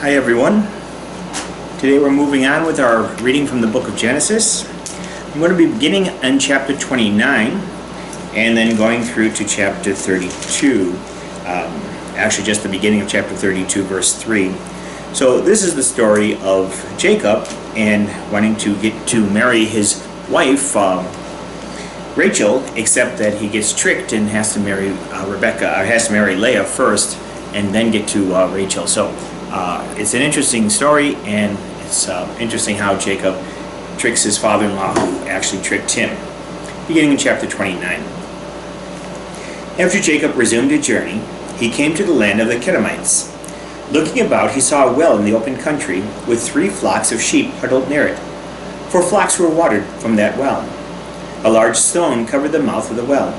Hi everyone. Today we're moving on with our reading from the book of Genesis. I'm going to be beginning in chapter 29 and then going through to chapter 32. Actually just the beginning of chapter 32 verse 3. So this is the story of Jacob and wanting to get to marry his wife Rachel, except that he gets tricked and has to marry Leah first and then get to Rachel. So it's an interesting story, and it's interesting how Jacob tricks his father-in-law, who actually tricked him. Beginning in chapter 29. After Jacob resumed his journey, he came to the land of the Kedemites. Looking about, he saw a well in the open country, with 3 flocks of sheep huddled near it. 4 flocks were watered from that well. A large stone covered the mouth of the well.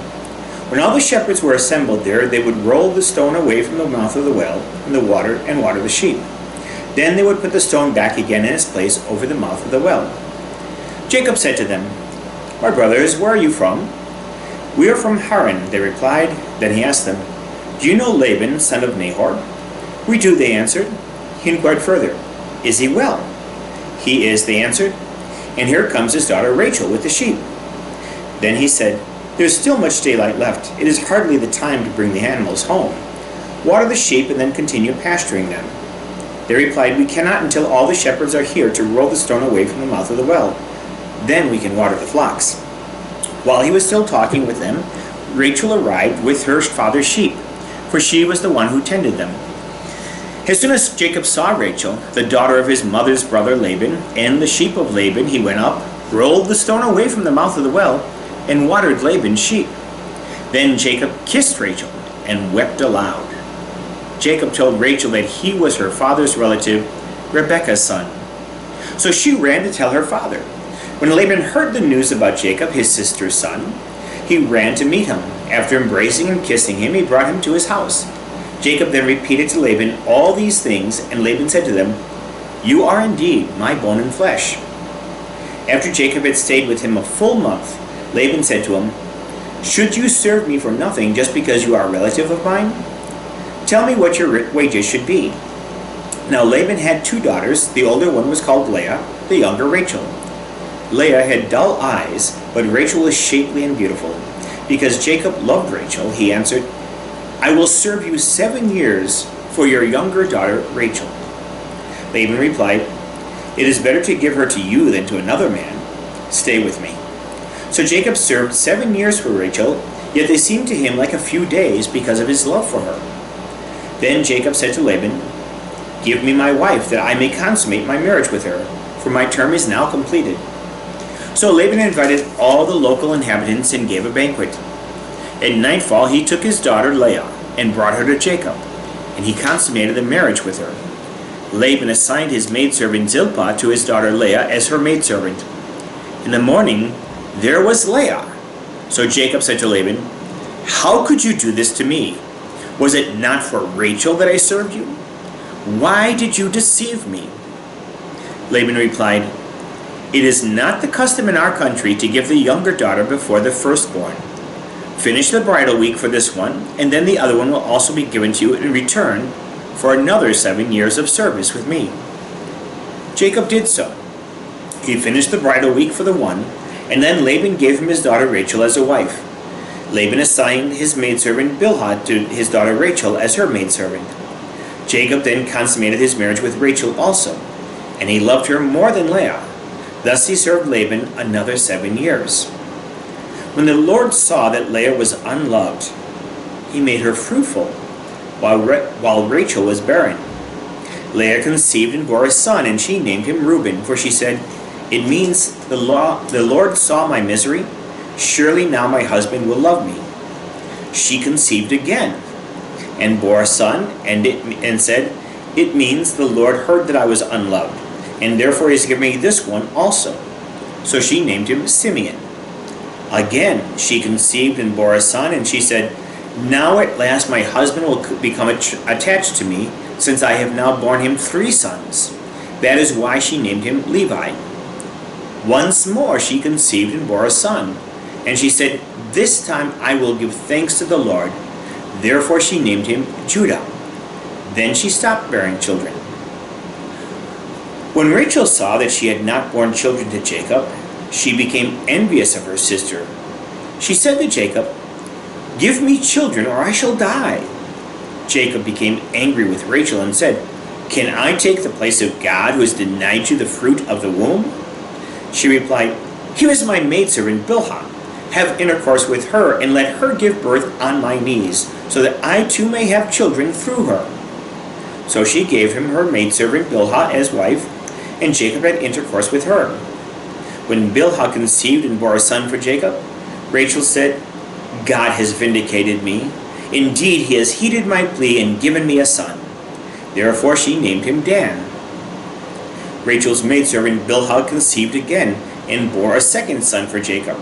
When all the shepherds were assembled there, they would roll the stone away from the mouth of the well and water the sheep. Then they would put the stone back again in its place over the mouth of the well. Jacob said to them, "My brothers, where are you from?" "We are from Haran," they replied. Then he asked them, "Do you know Laban, son of Nahor?" "We do," they answered. He inquired further, "Is he well?" "He is," they answered. "And here comes his daughter Rachel with the sheep." Then he said, "There's still much daylight left. It is hardly the time to bring the animals home. Water the sheep and then continue pasturing them." They replied, "We cannot until all the shepherds are here to roll the stone away from the mouth of the well. Then we can water the flocks." While he was still talking with them, Rachel arrived with her father's sheep, for she was the one who tended them. As soon as Jacob saw Rachel, the daughter of his mother's brother Laban, and the sheep of Laban, he went up, rolled the stone away from the mouth of the well, and watered Laban's sheep. Then Jacob kissed Rachel and wept aloud. Jacob told Rachel that he was her father's relative, Rebekah's son. So she ran to tell her father. When Laban heard the news about Jacob, his sister's son, he ran to meet him. After embracing and kissing him, he brought him to his house. Jacob then repeated to Laban all these things, and Laban said to them, "You are indeed my bone and flesh." After Jacob had stayed with him a full month, Laban said to him, "Should you serve me for nothing just because you are a relative of mine? Tell me what your wages should be." Now Laban had 2 daughters. The older one was called Leah, the younger Rachel. Leah had dull eyes, but Rachel was shapely and beautiful. Because Jacob loved Rachel, he answered, "I will serve you 7 years for your younger daughter Rachel." Laban replied, "It is better to give her to you than to another man. Stay with me." So Jacob served 7 years for Rachel, yet they seemed to him like a few days because of his love for her. Then Jacob said to Laban, "Give me my wife, that I may consummate my marriage with her, for my term is now completed." So Laban invited all the local inhabitants and gave a banquet. At nightfall he took his daughter Leah and brought her to Jacob, and he consummated the marriage with her. Laban assigned his maidservant Zilpah to his daughter Leah as her maidservant. In the morning there was Leah. So Jacob said to Laban, "How could you do this to me? Was it not for Rachel that I served you? Why did you deceive me?" Laban replied, "It is not the custom in our country to give the younger daughter before the firstborn. Finish the bridal week for this one, and then the other one will also be given to you in return for another 7 years of service with me." Jacob did so. He finished the bridal week for the one, and then Laban gave him his daughter Rachel as a wife. Laban assigned his maidservant Bilhah to his daughter Rachel as her maidservant. Jacob then consummated his marriage with Rachel also, and he loved her more than Leah. Thus he served Laban another 7 years. When the Lord saw that Leah was unloved, he made her fruitful, while Rachel was barren. Leah conceived and bore a son, and she named him Reuben, for she said, "It means the Lord saw my misery. Surely now my husband will love me." She conceived again and bore a son, and said, "It means the Lord heard that I was unloved, and therefore he has given me this one also." So she named him Simeon. Again she conceived and bore a son, and she said, "Now at last my husband will become attached to me, since I have now borne him 3 sons. That is why she named him Levi. Once more she conceived and bore a son, and she said, "This time I will give thanks to the Lord." Therefore she named him Judah. Then she stopped bearing children. When Rachel saw that she had not borne children to Jacob, she became envious of her sister. She said to Jacob, "Give me children or I shall die." Jacob became angry with Rachel and said, "Can I take the place of God who has denied you the fruit of the womb?" She replied, "Here is my maidservant Bilhah. Have intercourse with her and let her give birth on my knees, so that I too may have children through her." So she gave him her maidservant Bilhah as wife, and Jacob had intercourse with her. When Bilhah conceived and bore a son for Jacob, Rachel said, "God has vindicated me. Indeed, he has heeded my plea and given me a son." Therefore she named him Dan. Rachel's maidservant Bilhah conceived again and bore a second son for Jacob.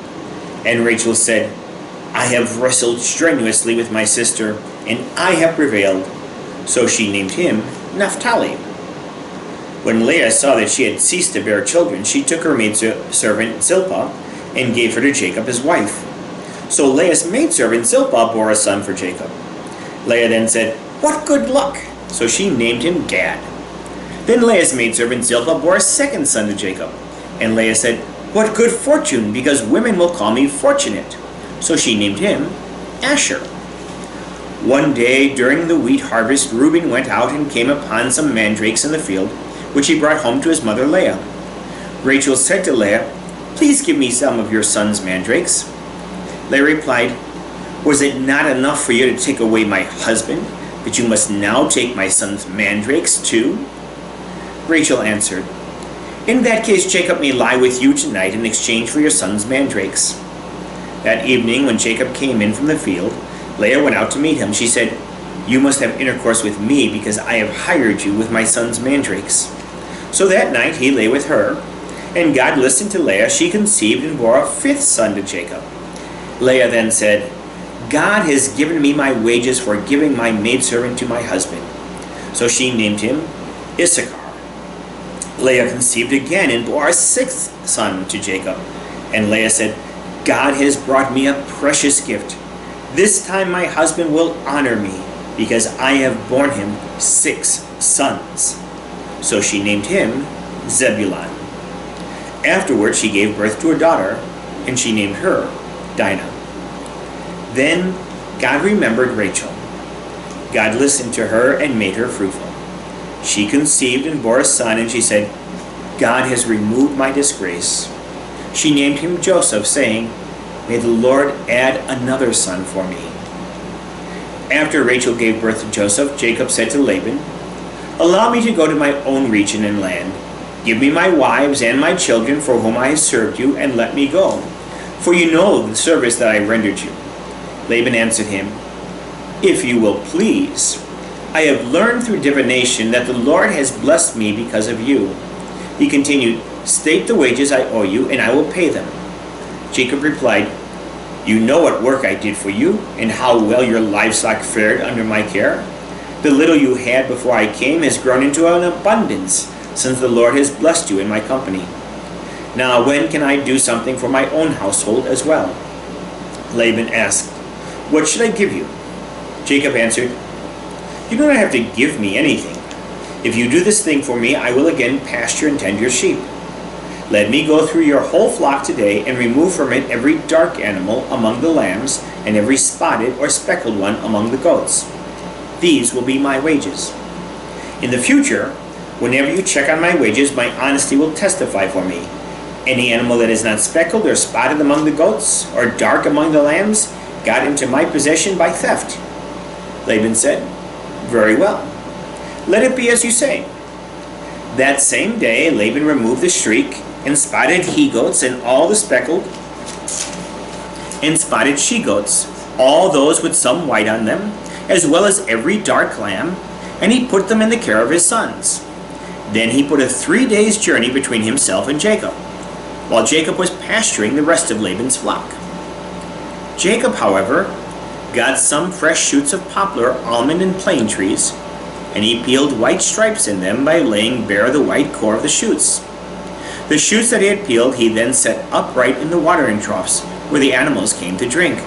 And Rachel said, "I have wrestled strenuously with my sister, and I have prevailed." So she named him Naphtali. When Leah saw that she had ceased to bear children, she took her maidservant Zilpah and gave her to Jacob as wife. So Leah's maidservant Zilpah bore a son for Jacob. Leah then said, "What good luck!" So she named him Gad. Then Leah's maidservant Zilpah bore a second son to Jacob. And Leah said, "What good fortune, because women will call me fortunate." So she named him Asher. One day during the wheat harvest, Reuben went out and came upon some mandrakes in the field, which he brought home to his mother Leah. Rachel said to Leah, "Please give me some of your son's mandrakes." Leah replied, "Was it not enough for you to take away my husband, that you must now take my son's mandrakes too?" Rachel answered, "In that case Jacob may lie with you tonight in exchange for your son's mandrakes." That evening when Jacob came in from the field, Leah went out to meet him. She said, "You must have intercourse with me, because I have hired you with my son's mandrakes." So that night he lay with her, and God listened to Leah. She conceived and bore a fifth son to Jacob. Leah then said, "God has given me my wages for giving my maidservant to my husband." So she named him Issachar. Leah conceived again and bore a sixth son to Jacob. And Leah said, "God has brought me a precious gift. This time my husband will honor me, because I have borne him 6 sons." So she named him Zebulun. Afterward she gave birth to a daughter, and she named her Dinah. Then God remembered Rachel. God listened to her and made her fruitful. She conceived and bore a son, and she said, "God has removed my disgrace." She named him Joseph, saying, "May the Lord add another son for me." After Rachel gave birth to Joseph, Jacob said to Laban, "Allow me to go to my own region and land. Give me my wives and my children for whom I have served you, and let me go, for you know the service that I rendered you." Laban answered him, "If you will please. I have learned through divination that the Lord has blessed me because of you." He continued, "State the wages I owe you, and I will pay them." Jacob replied, "You know what work I did for you, and how well your livestock fared under my care. The little you had before I came has grown into an abundance, since the Lord has blessed you in my company. Now when can I do something for my own household as well?" Laban asked, "What should I give you?" Jacob answered, "You do not have to give me anything. If you do this thing for me, I will again pasture and tend your sheep. Let me go through your whole flock today and remove from it every dark animal among the lambs and every spotted or speckled one among the goats. These will be my wages. In the future, whenever you check on my wages, my honesty will testify for me. Any animal that is not speckled or spotted among the goats or dark among the lambs got into my possession by theft." Laban said, "Very well. Let it be as you say." That same day Laban removed the streak and spotted he-goats and all the speckled and spotted she-goats, all those with some white on them, as well as every dark lamb, and he put them in the care of his sons. Then he put a 3 days' journey between himself and Jacob, while Jacob was pasturing the rest of Laban's flock. Jacob, however, got some fresh shoots of poplar, almond, and plane trees, and he peeled white stripes in them by laying bare the white core of the shoots. The shoots that he had peeled he then set upright in the watering troughs where the animals came to drink,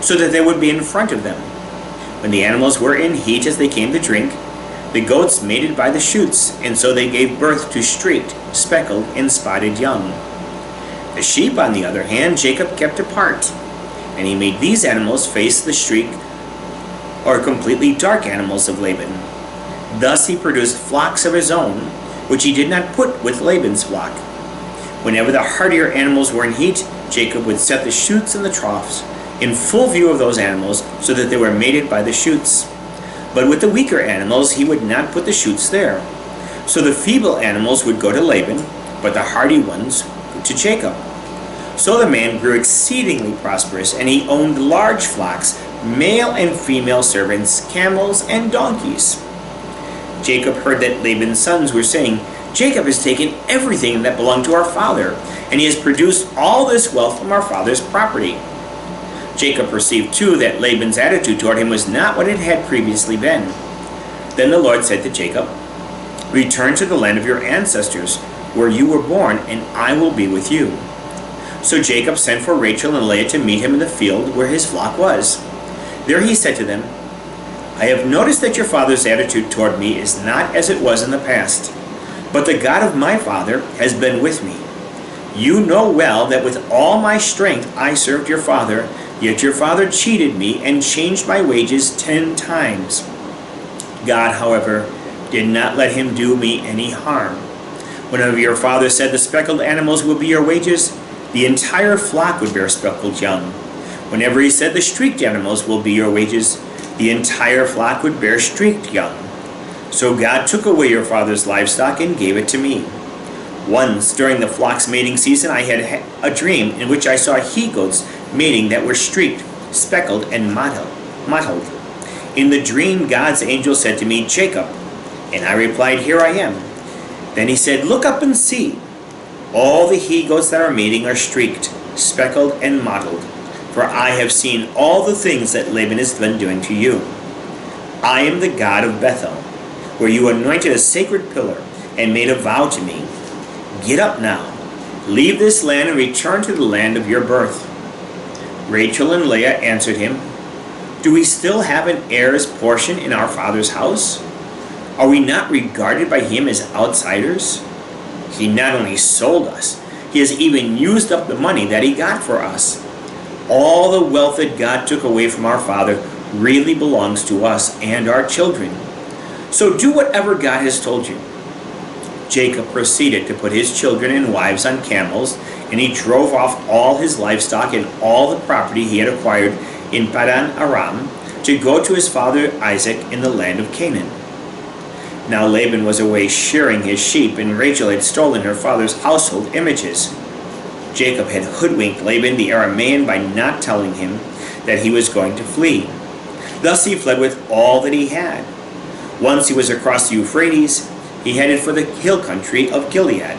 so that they would be in front of them. When the animals were in heat as they came to drink, The goats mated by the shoots, and so they gave birth to streaked, speckled, and spotted young. The sheep, on the other hand, Jacob kept apart, and he made these animals face the streaked or completely dark animals of Laban. Thus he produced flocks of his own, which he did not put with Laban's flock. Whenever the hardier animals were in heat, Jacob would set the chutes in the troughs, in full view of those animals, so that they were mated by the chutes. But with the weaker animals he would not put the chutes there. So the feeble animals would go to Laban, but the hardy ones to Jacob. So the man grew exceedingly prosperous, and he owned large flocks, male and female servants, camels, and donkeys. Jacob heard that Laban's sons were saying, "Jacob has taken everything that belonged to our father, and he has produced all this wealth from our father's property." Jacob perceived too that Laban's attitude toward him was not what it had previously been. Then the Lord said to Jacob, "Return to the land of your ancestors, where you were born, and I will be with you." So Jacob sent for Rachel and Leah to meet him in the field where his flock was. There he said to them, "I have noticed that your father's attitude toward me is not as it was in the past, but the God of my father has been with me. You know well that with all my strength I served your father, yet your father cheated me and changed my wages 10 times. God, however, did not let him do me any harm. Whenever your father said the speckled animals will be your wages, the entire flock would bear speckled young. Whenever he said the streaked animals will be your wages, the entire flock would bear streaked young. So God took away your father's livestock and gave it to me. Once, during the flock's mating season, I had a dream in which I saw he-goats mating that were streaked, speckled, and mottled. In the dream, God's angel said to me, 'Jacob,' and I replied, 'Here I am.' Then he said, 'Look up and see. All the he-goats that are mating are streaked, speckled, and mottled, for I have seen all the things that Laban has been doing to you. I am the God of Bethel, where you anointed a sacred pillar and made a vow to me. Get up now, leave this land and return to the land of your birth.' Rachel and Leah answered him, 'Do we still have an heir's portion in our father's house? Are we not regarded by him as outsiders? He not only sold us, he has even used up the money that he got for us. All the wealth that God took away from our father really belongs to us and our children. So do whatever God has told you.' Jacob proceeded to put his children and wives on camels, and he drove off all his livestock and all the property he had acquired in Padan Aram to go to his father Isaac in the land of Canaan. Now Laban was away shearing his sheep, and Rachel had stolen her father's household images. Jacob had hoodwinked Laban the Aramean by not telling him that he was going to flee. Thus he fled with all that he had. Once he was across the Euphrates, he headed for the hill country of Gilead.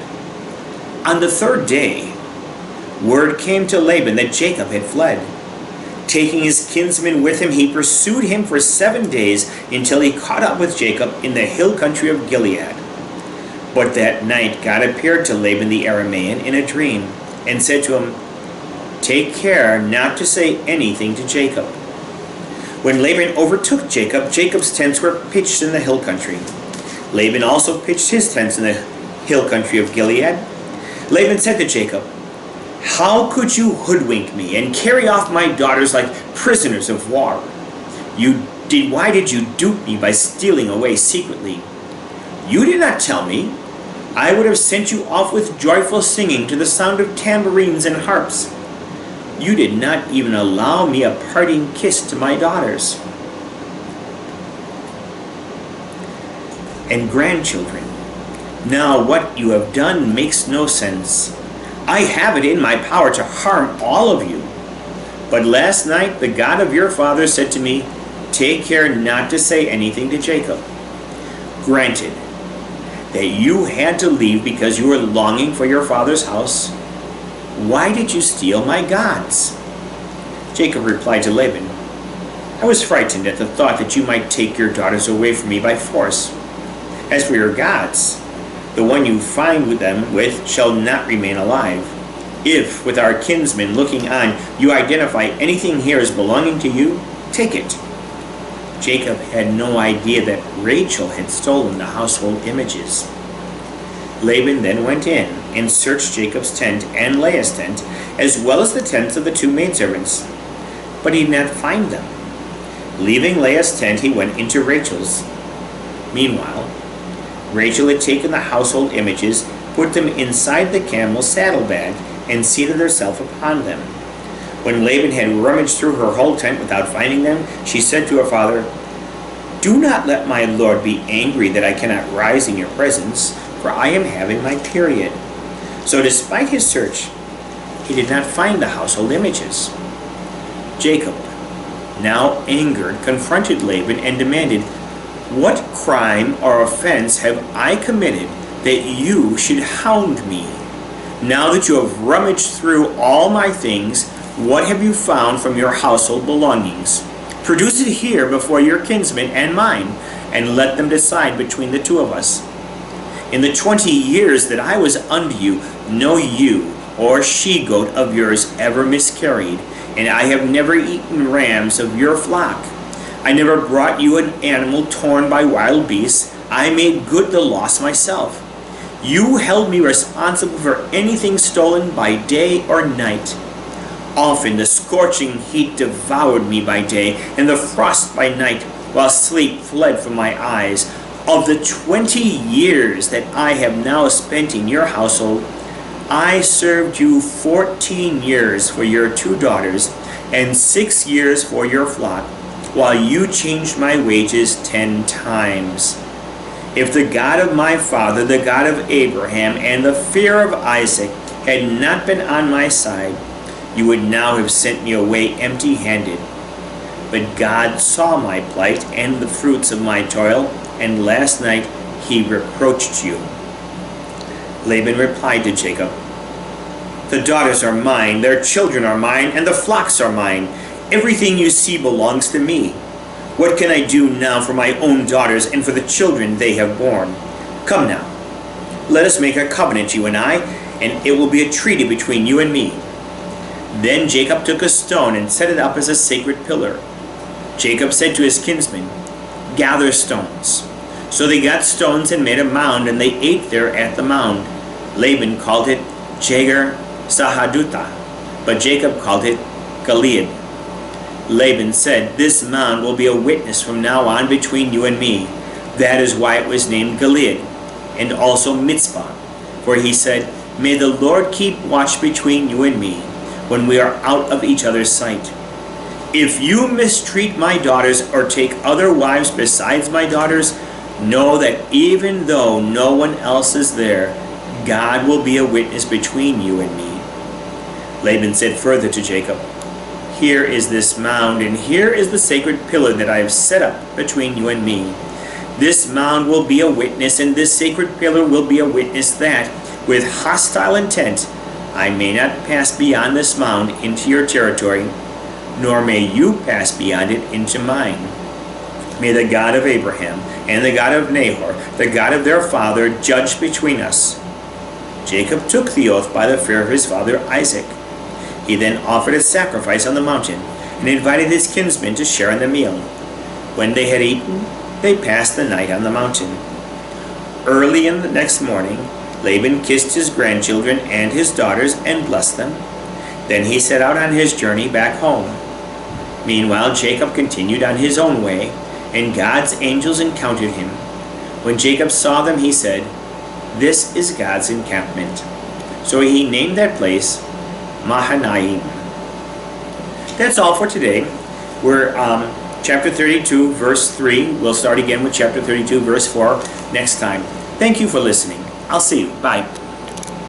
On the 3rd day, word came to Laban that Jacob had fled. Taking his kinsmen with him, he pursued him for 7 days until he caught up with Jacob in the hill country of Gilead. But that night God appeared to Laban the Aramean in a dream and said to him, 'Take care not to say anything to Jacob.' When Laban overtook Jacob, Jacob's tents were pitched in the hill country. Laban also pitched his tents in the hill country of Gilead. Laban said to Jacob, 'How could you hoodwink me and carry off my daughters like prisoners of war? Why did you dupe me by stealing away secretly? You did not tell me. I would have sent you off with joyful singing to the sound of tambourines and harps. You did not even allow me a parting kiss to my daughters and grandchildren. Now what you have done makes no sense. I have it in my power to harm all of you. But last night the God of your father said to me, "Take care not to say anything to Jacob." Granted that you had to leave because you were longing for your father's house, why did you steal my gods? Jacob replied to Laban, "I was frightened at the thought that you might take your daughters away from me by force. As for your gods, the one you find them with shall not remain alive. If, with our kinsmen looking on, you identify anything here as belonging to you, take it. Jacob had no idea that Rachel had stolen the household images. Laban then went in and searched Jacob's tent and Leah's tent, as well as the tents of the two maidservants, but he did not find them. Leaving Leah's tent, he went into Rachel's. Meanwhile, Rachel had taken the household images, put them inside the camel's saddlebag, and seated herself upon them. When Laban had rummaged through her whole tent without finding them, she said to her father, "Do not let my lord be angry that I cannot rise in your presence, for I am having my period." So despite his search, he did not find the household images. Jacob, now angered, confronted Laban and demanded, "What crime or offense have I committed that you should hound me? Now that you have rummaged through all my things, what have you found from your household belongings? Produce it here before your kinsmen and mine, and let them decide between the two of us. In the 20 years that I was under you, no ewe or she-goat of yours ever miscarried, and I have never eaten rams of your flock. I never brought you an animal torn by wild beasts. I made good the loss myself. You held me responsible for anything stolen by day or night. Often the scorching heat devoured me by day, and the frost by night, while sleep fled from my eyes. Of the 20 years that I have now spent in your household, I served you 14 years for your 2 daughters, and 6 years for your flock, while you changed my wages 10 times. If the God of my father, the God of Abraham, and the fear of Isaac had not been on my side, you would now have sent me away empty-handed. But God saw my plight and the fruits of my toil, and last night he reproached you." Laban replied to Jacob, "The daughters are mine, their children are mine, and the flocks are mine. Everything you see belongs to me. What can I do now for my own daughters and for the children they have borne? Come now, let us make a covenant, you and I, and it will be a treaty between you and me." Then Jacob took a stone and set it up as a sacred pillar. Jacob said to his kinsmen, "Gather stones." So they got stones and made a mound, and they ate there at the mound. Laban called it Jagar Sahadutha, but Jacob called it Gilead. Laban said, "This mound will be a witness from now on between you and me." That is why it was named Gilead, and also Mitzvah. For he said, "May the Lord keep watch between you and me, when we are out of each other's sight. If you mistreat my daughters or take other wives besides my daughters, know that even though no one else is there, God will be a witness between you and me." Laban said further to Jacob, "Here is this mound, and here is the sacred pillar that I have set up between you and me. This mound will be a witness, and this sacred pillar will be a witness that, with hostile intent, I may not pass beyond this mound into your territory, nor may you pass beyond it into mine. May the God of Abraham and the God of Nahor, the God of their father, judge between us." Jacob took the oath by the fear of his father Isaac. He then offered a sacrifice on the mountain and invited his kinsmen to share in the meal. When they had eaten, they passed the night on the mountain. Early in the next morning, Laban kissed his grandchildren and his daughters and blessed them. Then he set out on his journey back home. Meanwhile, Jacob continued on his own way, and God's angels encountered him. When Jacob saw them, he said, "This is God's encampment." So he named that place Mahanaim. That's all for today. We're chapter 32, verse 3. We'll start again with chapter 32, verse 4 next time. Thank you for listening. I'll see you. Bye.